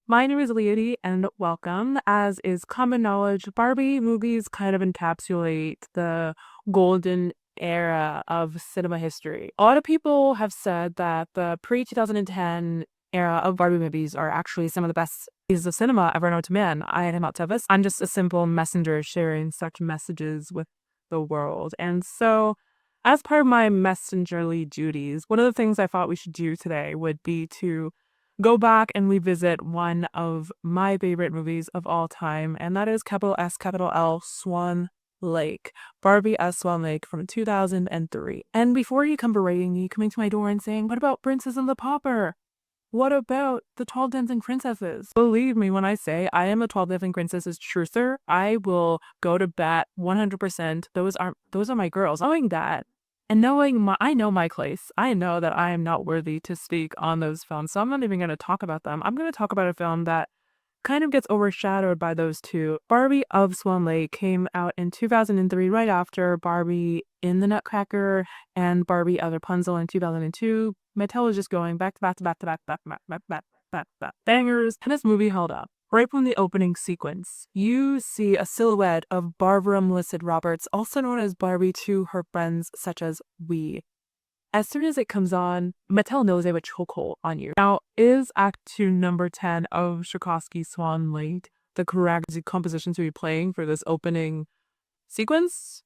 My name is Leonie and welcome. As is common knowledge, Barbie movies kind of encapsulate the golden era of cinema history. A lot of people have said that the pre-2010 era of Barbie movies are actually some of the best pieces of cinema ever known to man. I am not Tevis. I'm just a simple messenger sharing such messages with the world. And so, as part of my messengerly duties, one of the things I thought we should do today would be to go back and revisit one of my favorite movies of all time, and that is capital S, capital L, Swan Lake. Barbie as Swan Lake from 2003. And before you come berating me, coming to my door and saying, what about Princess and the Pauper? What about the 12 Dancing Princesses? Believe me when I say I am a 12 Dancing Princesses truther. I will go to bat 100%. Those are my girls. Knowing that, and I know my place. I know that I am not worthy to speak on those films, so I'm not even going to talk about them. I'm going to talk about a film that kind of gets overshadowed by those two. Barbie of Swan Lake came out in 2003, right after Barbie in the Nutcracker and Barbie of Rapunzel in 2002. Mattel was just going back to back to back to back to back to back to back to back back to back bangers, and this movie held up. Right from the opening sequence, you see a silhouette of Barbara Melissa Roberts, also known as Barbie, to her friends such as we. As soon as it comes on, Mattel knows they have a chokehold on you. Now, is Act 2, Number 10 of Tchaikovsky's Swan Lake the correct composition to be playing for this opening sequence?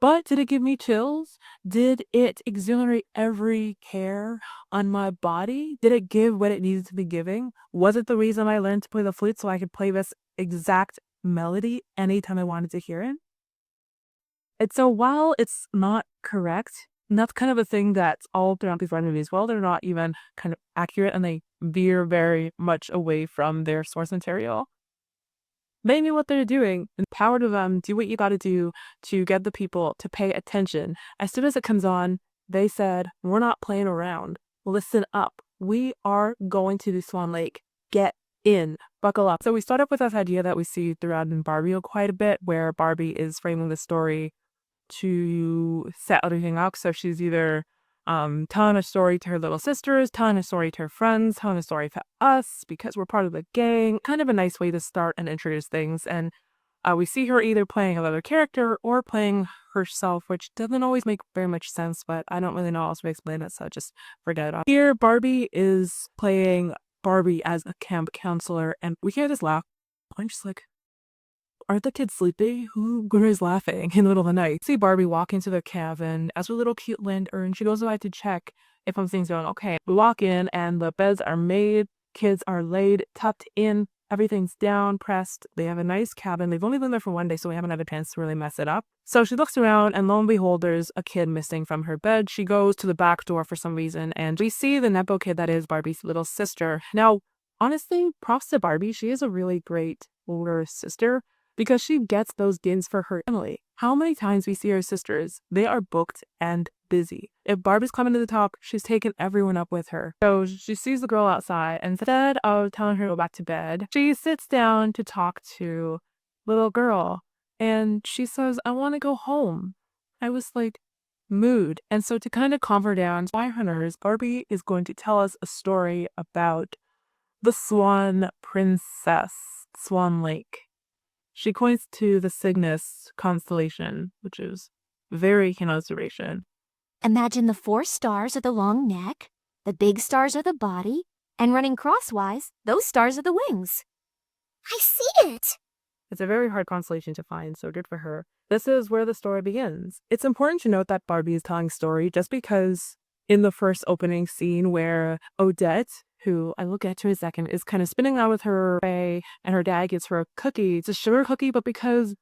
But did it give me chills? Did it exhilarate every hair on my body? Did it give what it needed to be giving? Was it the reason I learned to play the flute so I could play this exact melody anytime I wanted to hear it? And so while it's not correct, and that's kind of a thing that's all throughout these Barbie movies, well, they're not even kind of accurate and they veer very much away from their source material. They knew what they're doing, and power to them, do what you gotta do to get the people to pay attention. As soon as it comes on, they said, we're not playing around. Listen up. We are going to do Swan Lake. Get in. Buckle up. So we start up with this idea that we see throughout in Barbie quite a bit, where Barbie is framing the story to set everything up. So she's either telling a story to her little sisters, telling a story to her friends, telling a story to us because we're part of the gang. Kind of a nice way to start and introduce things. And we see her either playing another character or playing herself, which doesn't always make very much sense, but I don't really know how else to explain it, so just forget it. Here, Barbie is playing Barbie as a camp counselor, and we hear this laugh. I'm just like, aren't the kids sleepy? Who is laughing in the middle of the night? See Barbie walk into the cabin as a little cute lantern. She goes by to check if everything's going okay. We walk in and the beds are made, kids are laid, tucked in, everything's down, pressed. They have a nice cabin. They've only been there for one day, so we haven't had a chance to really mess it up. So she looks around and lo and behold, there's a kid missing from her bed. She goes to the back door for some reason and we see the Nepo kid that is Barbie's little sister. Now, honestly, props to Barbie. She is a really great older sister, because she gets those gains for her family. How many times we see her sisters, they are booked and busy. If Barbie's climbing to the top, she's taken everyone up with her. So she sees the girl outside, and instead of telling her to go back to bed, she sits down to talk to little girl, and she says, I want to go home. I was like, mood. And so to kind of calm her down, by hunters, Barbie is going to tell us a story about the Swan Princess, Swan Lake. She points to the Cygnus constellation, which is very keen observation. Imagine the 4 stars are the long neck, the big stars are the body, and running crosswise, those stars are the wings. I see it! It's a very hard constellation to find, so good for her. This is where the story begins. It's important to note that Barbie is telling story just because in the first opening scene where Odette, who I will get to in a second, is kind of spinning around with her tray, and her dad gives her a cookie. It's a sugar cookie, but because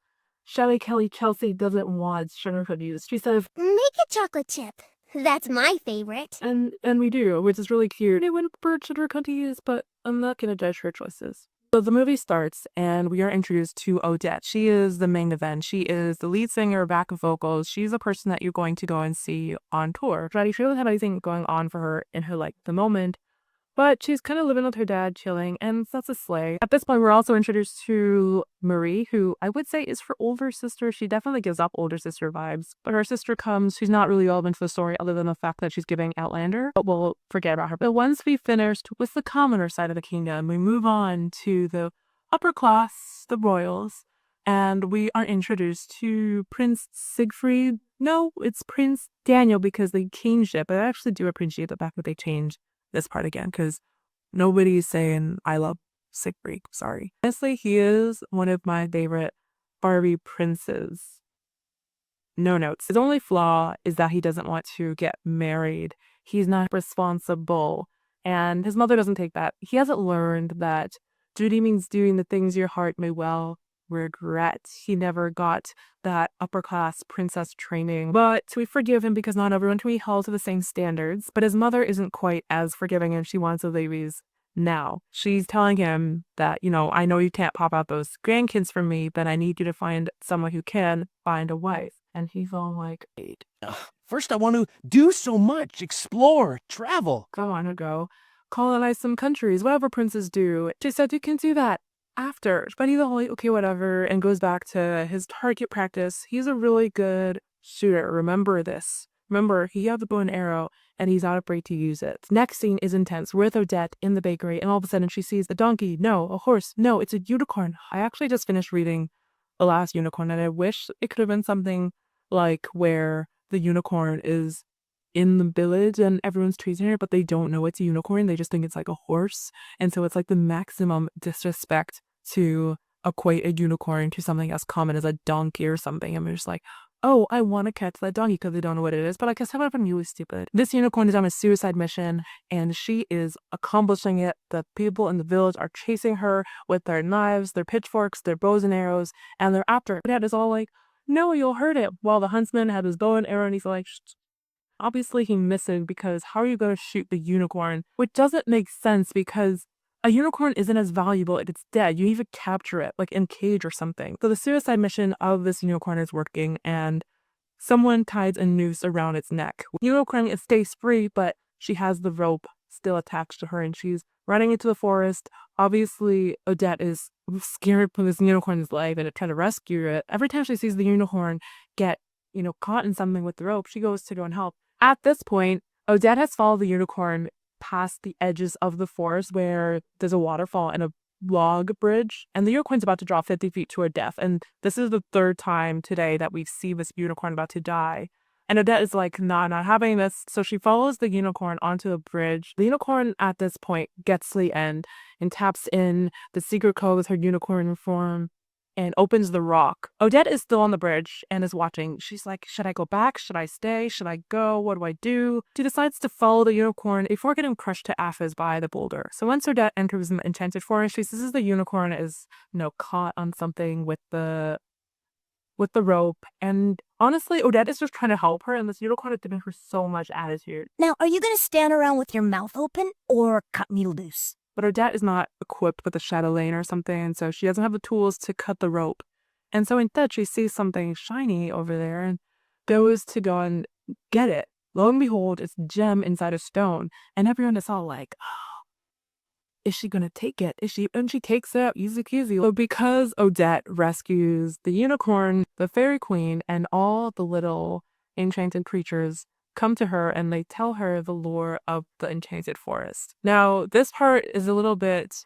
Shelly Kelly Chelsea doesn't want sugar cookies, she says, Make a chocolate chip. That's my favorite. And we do, which is really cute. I wouldn't prefer sugar cookies, but I'm not going to judge her choices. So the movie starts, and we are introduced to Odette. She is the main event. She is the lead singer, backup vocals. She's the person that you're going to go and see on tour. She really have anything going on for her in her, like, the moment. But she's kind of living with her dad, chilling, and that's a sleigh. At this point, we're also introduced to Marie, who I would say is her older sister. She definitely gives up older sister vibes. But her sister comes, she's not really relevant to the story other than the fact that she's giving Outlander. But we'll forget about her. But once we finished with the commoner side of the kingdom, we move on to the upper class, the royals. And we are introduced to Prince Siegfried. No, it's Prince Daniel because the kingship. I actually do appreciate the fact that they changed this part again because nobody's saying I love Siegfried. Sorry. Honestly, he is one of my favorite Barbie princes. No notes. His only flaw is that he doesn't want to get married. He's not responsible. And his mother doesn't take that. He hasn't learned that duty means doing the things your heart may well regret. He never got that upper class princess training. But we forgive him because not everyone can be held to the same standards. But his mother isn't quite as forgiving and she wants the babies now. She's telling him that, I know you can't pop out those grandkids for me, but I need you to find someone who can find a wife. And he's all like, First, I want to do so much, explore, travel. I want to go colonize some countries, whatever princes do. She said you can do that after. But he's all like, okay, whatever, and goes back to his target practice. He's a really good shooter. Remember this. Remember, he has a bow and arrow, and he's not afraid to use it. Next scene is intense. We're with Odette in the bakery, and all of a sudden she sees a donkey. No, a horse. No, it's a unicorn. I actually just finished reading The Last Unicorn, and I wish it could have been something like where the unicorn is in the village and everyone's treating her, but they don't know it's a unicorn. They just think it's like a horse. And so it's like the maximum disrespect to equate a unicorn to something as common as a donkey or something. I'm just like, oh, I want to catch that donkey because they don't know what it is. But I guess I'm really stupid. This unicorn is on a suicide mission and she is accomplishing it. The people in the village are chasing her with their knives, their pitchforks, their bows and arrows, and they're after her. Dad is all like, no, you'll hurt it. While the huntsman had his bow and arrow and he's like, shh. Obviously he missing because how are you going to shoot the unicorn? Which doesn't make sense because a unicorn isn't as valuable if it's dead. You even capture it like in cage or something. So the suicide mission of this unicorn is working and someone ties a noose around its neck. Unicorn, it stays free, but she has the rope still attached to her and she's running into the forest. Obviously, Odette is scared for this unicorn's life and trying to rescue it. Every time she sees the unicorn get, caught in something with the rope, she goes to go and help. At this point, Odette has followed the unicorn past the edges of the forest where there's a waterfall and a log bridge, and the unicorn's about to drop 50 feet to her death. And this is the third time today that we see this unicorn about to die. And Odette is like, nah, not having this. So she follows the unicorn onto a bridge. The unicorn at this point gets to the end and taps in the secret code with her unicorn form and opens the rock. Odette is still on the bridge and is watching. She's like, should I go back? Should I stay? Should I go? What do I do? She decides to follow the unicorn before getting crushed to ashes by the boulder. So once Odette enters the enchanted forest, she sees the unicorn is, caught on something with the rope. And honestly, Odette is just trying to help her, and this unicorn is giving her so much attitude. Now, are you gonna stand around with your mouth open or cut me loose? But Odette is not equipped with a chatelaine or something, and so she doesn't have the tools to cut the rope. And so instead, she sees something shiny over there and goes to go and get it. Lo and behold, it's a gem inside a stone. And everyone is all like, oh, is she going to take it? And she takes it, easy peasy. So because Odette rescues the unicorn, the fairy queen, and all the little enchanted creatures come to her and they tell her the lore of the enchanted forest. Now, this part is a little bit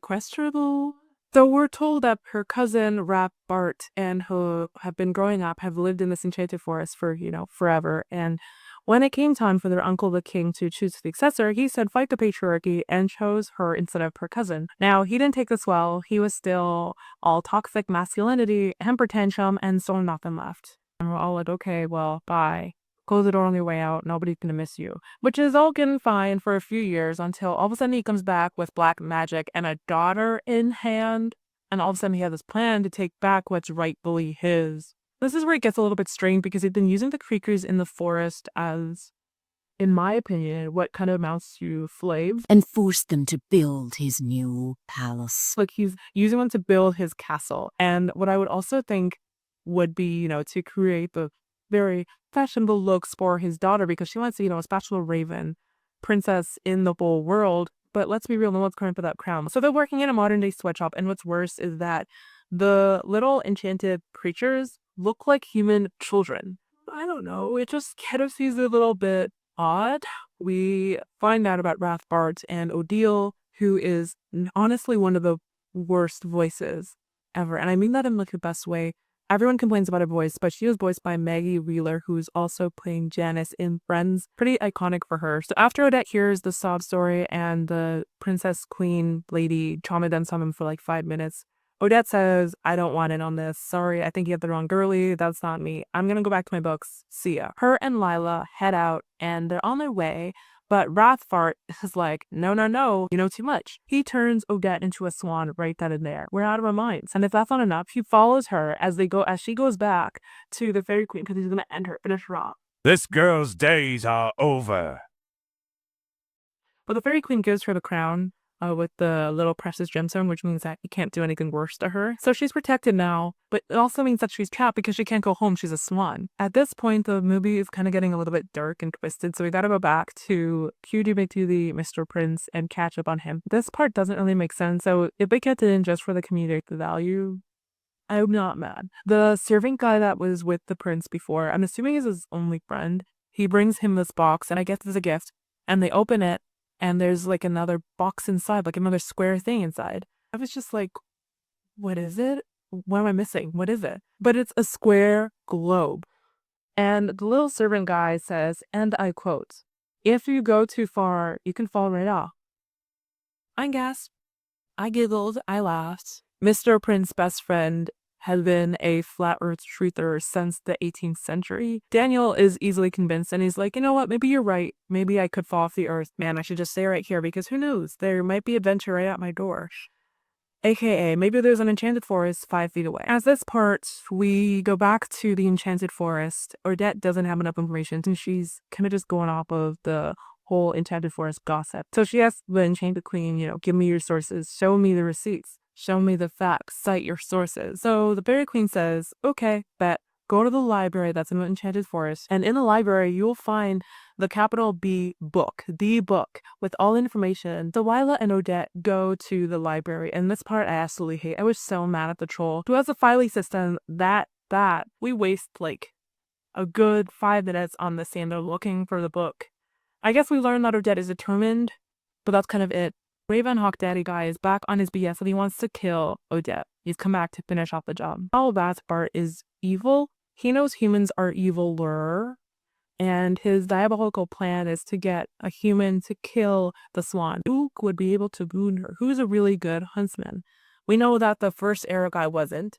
questionable. So we're told that her cousin Rap Bart and who have been growing up have lived in this enchanted forest for, forever. And when it came time for their uncle the king to choose the successor, he said fight the patriarchy and chose her instead of her cousin. Now, he didn't take this well. He was still all toxic masculinity, temper tantrum, and so nothing left. And we're all like, okay, well, bye. Close the door on your way out. Nobody's gonna miss you. Which is all getting fine for a few years until all of a sudden he comes back with black magic and a daughter in hand. And all of a sudden he has this plan to take back what's rightfully his. This is where it gets a little bit strange because he's been using the creatures in the forest as, in my opinion, what kind of amounts to slaves. And forced them to build his new palace. Like he's using them to build his castle. And what I would also think would be, to create the very fashionable looks for his daughter because she wants, a special raven princess in the whole world. But let's be real, no one's coming for that crown. So they're working in a modern day sweatshop, and what's worse is that the little enchanted creatures look like human children. I don't know, it just kind of seems a little bit odd. We find out about Rathbart and Odile, who is honestly one of the worst voices ever. And I mean that in like the best way. Everyone complains about her voice, but she was voiced by Maggie Wheeler, who's also playing Janice in Friends. Pretty iconic for her. So after Odette hears the sob story and the princess queen lady trauma dumps on him for like 5 minutes, Odette says, I don't want in on this. Sorry, I think you have the wrong girly. That's not me. I'm gonna go back to my books. See ya. Her and Lila head out and they're on their way. But Rathbart is like, no, no, no, you know too much. He turns Odette into a swan right then and there. We're out of our minds. And if that's not enough, he follows her as she goes back to the fairy queen because he's gonna end her, finish her off. This girl's days are over. But the fairy queen gives her the crown with the little precious gemstone, which means that you can't do anything worse to her. So she's protected now, but it also means that she's trapped because she can't go home. She's a swan. At this point, the movie is kind of getting a little bit dark and twisted, so we gotta go back to Cutie McDuty, Mr. Prince, and catch up on him. This part doesn't really make sense, so if they kept it in just for the comedic value, I'm not mad. The servant guy that was with the prince before, I'm assuming is his only friend, he brings him this box, and I guess it's a gift, and they open it, and there's like another box inside, like another square thing inside. I was just like, what is it? What am I missing? What is it? But it's a square globe. And the little servant guy says, and I quote, if you go too far, you can fall right off. I gasped. I giggled. I laughed. Mr. Prince's best friend had been a flat earth truther since the 18th century. Daniel is easily convinced and he's like, you know what, maybe you're right. Maybe I could fall off the earth. Man, I should just stay right here because who knows? There might be adventure right at my door. AKA, maybe there's an enchanted forest 5 feet away. As this part, we go back to the enchanted forest. Odette doesn't have enough information and she's kind of just going off of the whole enchanted forest gossip. So she asks the enchanted queen, give me your sources, show me the receipts. Show me the facts, cite your sources. So the fairy queen says, okay, bet. Go to the library that's in the enchanted forest. And in the library, you'll find the capital B book, the book, with all information. So Lila and Odette go to the library. And this part I absolutely hate. I was so mad at the troll who has a filing system that we waste like a good 5 minutes on the sando looking for the book. I guess we learned that Odette is determined, but that's kind of it. Raven Hawk Daddy guy is back on his BS and he wants to kill Odette. He's come back to finish off the job. All Rathbart is evil. He knows humans are eviler, and his diabolical plan is to get a human to kill the swan. Who would be able to wound her? Who's a really good huntsman? We know that the first arrow guy wasn't,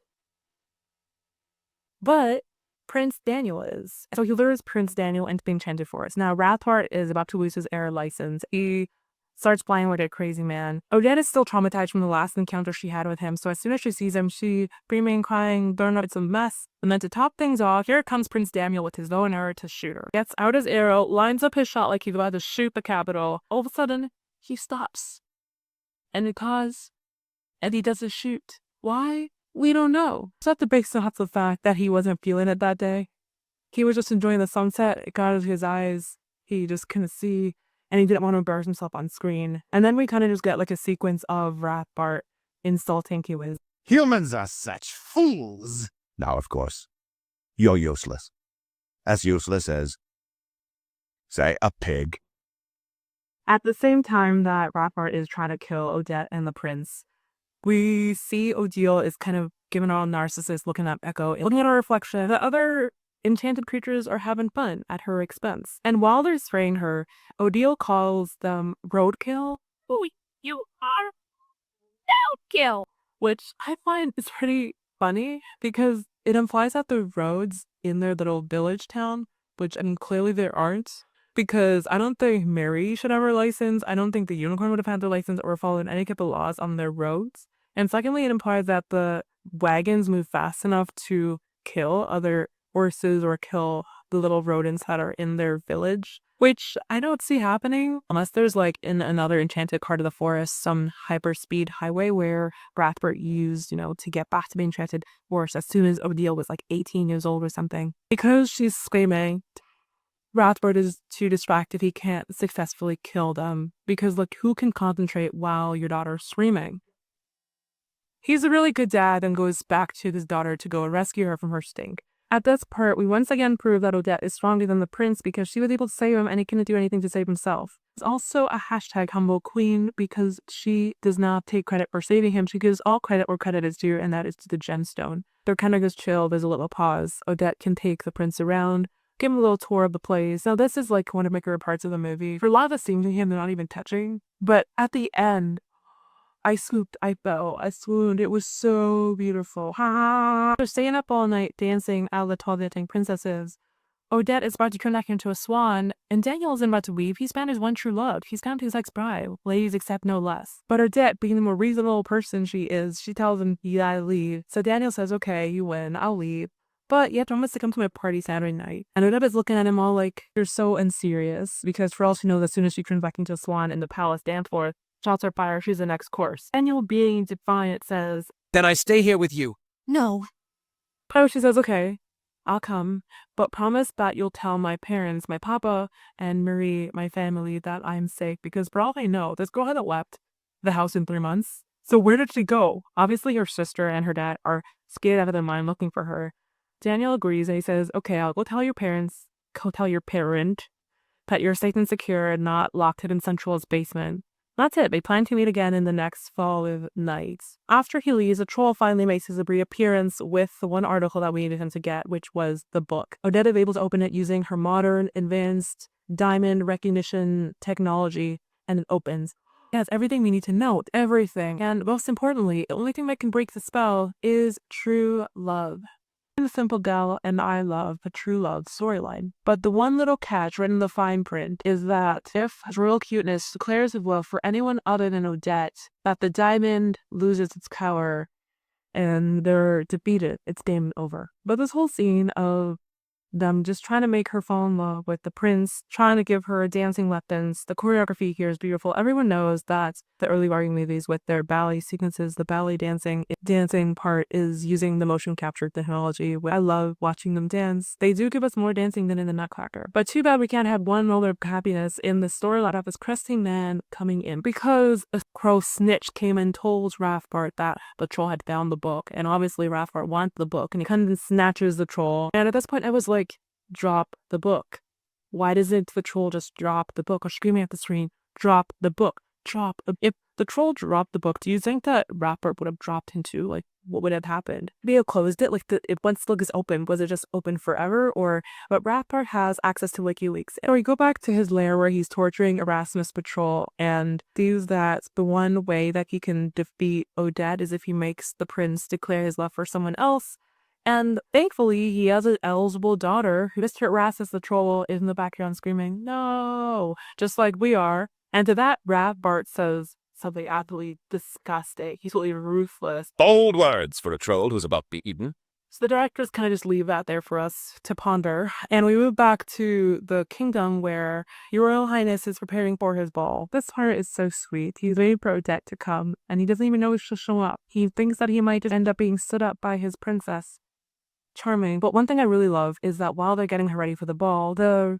but Prince Daniel is. So he lures Prince Daniel into the enchanted forest. Now Rathbart is about to lose his air license. He starts playing with a crazy man. Odette is still traumatized from the last encounter she had with him, so as soon as she sees him, she screaming, crying, Bernard, it's a mess. And then to top things off, here comes Prince Daniel with his bow and arrow to shoot her. Gets out his arrow, lines up his shot like he's about to shoot the capital. All of a sudden, he stops. And he doesn't shoot. Why? We don't know. It's not to base off the fact that he wasn't feeling it that day. He was just enjoying the sunset. It got out of his eyes. He just couldn't see. And he didn't want to embarrass himself on screen. And then we kind of just get like a sequence of Rathbart insulting Kiwiz. Humans are such fools. Now, of course, you're useless. As useless as, say, a pig. At the same time that Rathbart is trying to kill Odette and the prince, we see Odile is kind of giving all narcissist looking at Echo, looking at her reflection. The other enchanted creatures are having fun at her expense. And while they're spraying her, Odile calls them roadkill. Ooh, you are roadkill. Which I find is pretty funny because it implies that the roads in their little village town, which clearly there aren't, because I don't think Mary should have her license. I don't think the unicorn would have had their license or followed any type of laws on their roads. And secondly, it implies that the wagons move fast enough to kill other horses or kill the little rodents that are in their village, which I don't see happening unless there's like in another enchanted part of the forest, some hyperspeed highway where Rathbart used, to get back to the enchanted forest as soon as Odile was like 18 years old or something. Because she's screaming, Rathbard is too distracted. He can't successfully kill them because, like, who can concentrate while your daughter's screaming? He's a really good dad and goes back to his daughter to go and rescue her from her stink. At this part, we once again prove that Odette is stronger than the prince because she was able to save him and he couldn't do anything to save himself. It's also a hashtag humble queen because she does not take credit for saving him. She gives all credit where credit is due, and that is to the gemstone. They're kind of just chill. There's a little pause. Odette can take the prince around, give him a little tour of the place. Now, this is like one of my favorite parts of the movie. For a lot of the scenes with him, they're not even touching. But at the end, I swooped, I fell, I swooned. It was so beautiful. Ha! They're staying up all night dancing a la tall dancing princesses. Odette is about to turn back into a swan, and Daniel isn't about to weep. He's found his one true love. He's found his ex-bride. Ladies accept no less. But Odette, being the more reasonable person she is, she tells him, you gotta leave. So Daniel says, okay, you win, I'll leave. But you have to promise to come to my party Saturday night. And Odette is looking at him all like, you're so unserious. Because for all she knows, as soon as she turns back into a swan in the palace dance floor, shots are fired, she's the next course. Daniel, being defiant, says, Then I stay here with you. No. oh, she says, okay, I'll come, but promise that you'll tell my parents, my papa and Marie, my family, that I'm sick, because for all I know, this girl hasn't left the house in 3 months. So where did she go? Obviously, her sister and her dad are scared out of their mind looking for her. Daniel agrees and he says, okay, I'll go tell your parents, go tell your parent that you're safe and secure and not locked in Central's basement. That's it. They plan to meet again in the next fall of nights. After he leaves, the troll finally makes his reappearance with the one article that we needed him to get, which was the book. Odette is able to open it using her modern, advanced diamond recognition technology, and it opens. It has everything we need to know. Everything. And most importantly, the only thing that can break the spell is true love. The simple gal and I love the true love storyline. But the one little catch written in the fine print is that if royal cuteness declares his love for anyone other than Odette, that the diamond loses its power and they're defeated. It's game over. But this whole scene of them just trying to make her fall in love with the prince, trying to give her dancing weapons. The choreography here is beautiful. Everyone knows that the early Barbie movies with their ballet sequences, the ballet dancing part is using the motion capture technology. I love watching them dance. They do give us more dancing than in the Nutcracker. But too bad we can't have one moment of happiness in the storyline of this cresting man coming in, because a crow snitch came and told Rathbart that the troll had found the book, and obviously Rathbart wanted the book, and he comes and snatches the troll. And at this point I was like, drop the book. Why doesn't the troll just drop the book? Or screaming at the screen, drop the book. If the troll dropped the book, do you think that Rathbart would have dropped into, like, what would have happened? Maybe it closed it, like, if once the book is open, was it just open forever? Or, but Rathbart has access to WikiLeaks. So we go back to his lair where he's torturing Erasmus Patrol and sees that the one way that he can defeat Odette is if he makes the prince declare his love for someone else. And thankfully, he has an eligible daughter who Mr. Erasmus the troll is in the background screaming, no, just like we are. And to that, Rathbart says something absolutely disgusting. He's totally ruthless. Bold words for a troll who's about to be eaten. So the directors kind of just leave that there for us to ponder. And we move back to the kingdom where Your Royal Highness is preparing for his ball. This part is so sweet. He's waiting for Odette to come, and he doesn't even know she'll show up. He thinks that he might just end up being stood up by his princess. Charming. But one thing I really love is that while they're getting her ready for the ball, the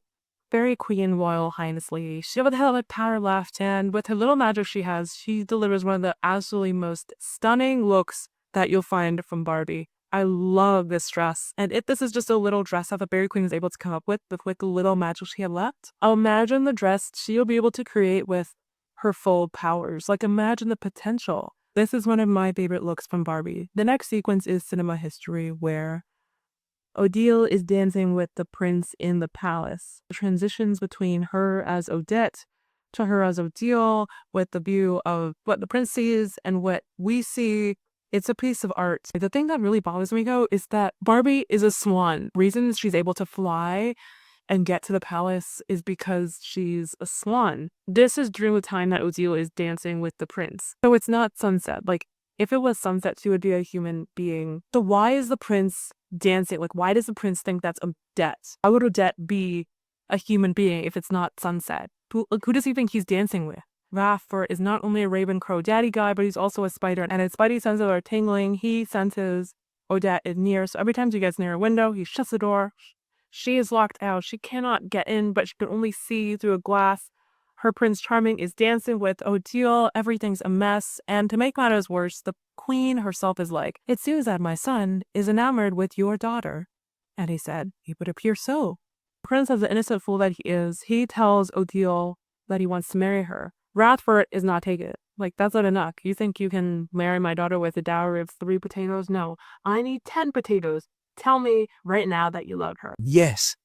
Fairy Queen Royal Highness lady, she doesn't have power left, and with her little magic she has, she delivers one of the absolutely most stunning looks that you'll find from Barbie. I love this dress, and if this is just a little dress that the Fairy Queen is able to come up with the little magic she had left, imagine the dress she'll be able to create with her full powers. Like, imagine the potential. This is one of my favorite looks from Barbie. The next sequence is cinema history, where Odile is dancing with the prince in the palace. The transitions between her as Odette to her as Odile, with the view of what the prince sees and what we see. It's a piece of art. The thing that really bothers me, though, is that Barbie is a swan. Reasons she's able to fly and get to the palace is because she's a swan. This is during the time that Odile is dancing with the prince. So it's not sunset. Like, if it was sunset, she would be a human being. So why is the prince dancing? Like, why does the prince think that's Odette? Why would Odette be a human being if it's not sunset? Who does he think he's dancing with? Rathbart is not only a Raven Crow daddy guy, but he's also a spider. And his spidey senses are tingling. He senses Odette is near. So every time she gets near a window, he shuts the door. She is locked out. She cannot get in, but she can only see through a glass. Her Prince Charming is dancing with Odile. Everything's a mess. And to make matters worse, the queen herself is like, "It seems that my son is enamored with your daughter." And he said, "It would appear so." Prince, as the innocent fool that he is, he tells Odile that he wants to marry her. Rathford is not taking it. Like, that's not enough. You think you can marry my daughter with a dowry of 3 potatoes? No, I need 10 potatoes. Tell me right now that you love her. Yes,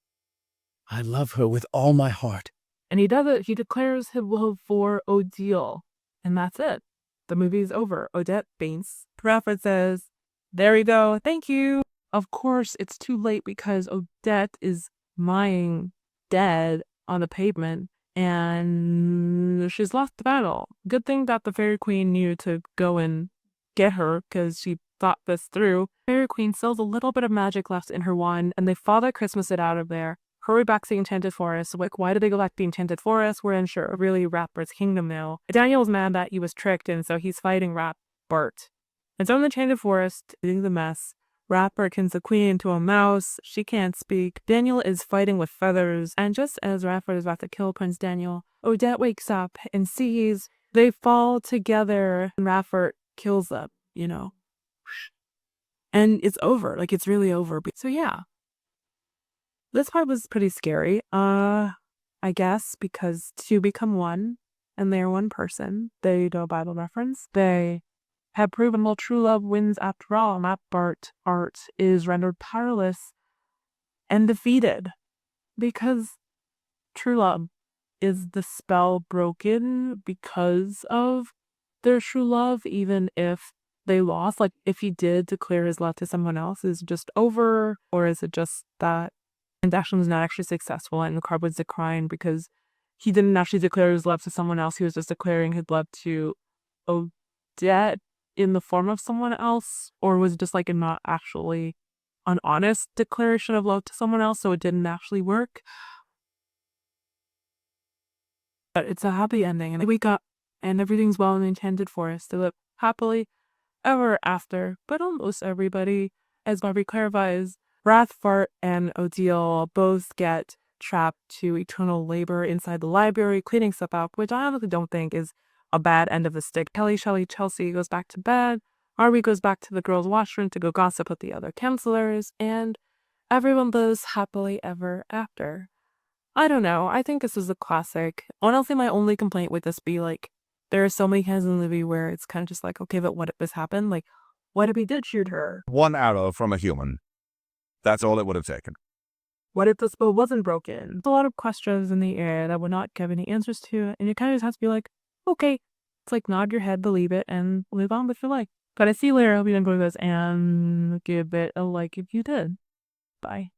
I love her with all my heart. And he does it. He declares his love for Odile. And that's it. The movie is over. Odette faints. Rathford says, "There you go. Thank you." Of course, it's too late because Odette is lying dead on the pavement and she's lost the battle. Good thing that the Fairy Queen knew to go and get her because she thought this through. Fairy Queen still has a little bit of magic left in her wand and they Father Christmas it out of there. Hurry back to the Enchanted Forest. Like, why did they go back to the Enchanted Forest? We're in sure really Ratbert's kingdom now. Daniel's mad that he was tricked and so he's fighting Ratbert. And so in the Enchanted Forest, doing the mess, Ratbert turns the queen into a mouse. She can't speak. Daniel is fighting with feathers. And just as Ratbert is about to kill Prince Daniel, Odette wakes up and sees they fall together and Ratbert kills them, you know. And it's over. Like, it's really over. So yeah. This part was pretty scary. I guess because two become one and they're one person. They do a Bible reference. They have proven that true love wins after all. Ratbert art is rendered powerless and defeated because true love is the spell broken because of their true love, even if they lost. Like, if he did declare his love to someone else, is it just over, or is it just that transaction was not actually successful and the card was declined because he didn't actually declare his love to someone else? He was just declaring his love to Odette in the form of someone else, or was it just like a not actually an honest declaration of love to someone else, so it didn't actually work? But it's a happy ending, and they wake up and everything's well in the Enchanted Forest. They live happily ever after, but almost everybody, as Barbie clarifies, Rathfart and Odile both get trapped to eternal labor inside the library, cleaning stuff up, which I honestly don't think is a bad end of the stick. Kelly, Shelley, Chelsea goes back to bed. Barbie goes back to the girls' washroom to go gossip with the other counselors, and everyone lives happily ever after. I don't know. I think this is a classic. Honestly, my only complaint with this be like, there are so many times in the movie where it's kind of just like, okay, but what if this happened? Like, what if he did shoot her? One arrow from a human. That's all it would have taken. What if the spell wasn't broken? There's a lot of questions in the air that we're not given any answers to, and you kind of just have to be like, okay. It's like, nod your head, believe it, and live on with your life. But I see you later. I hope you enjoyed this, and give it a like if you did. Bye.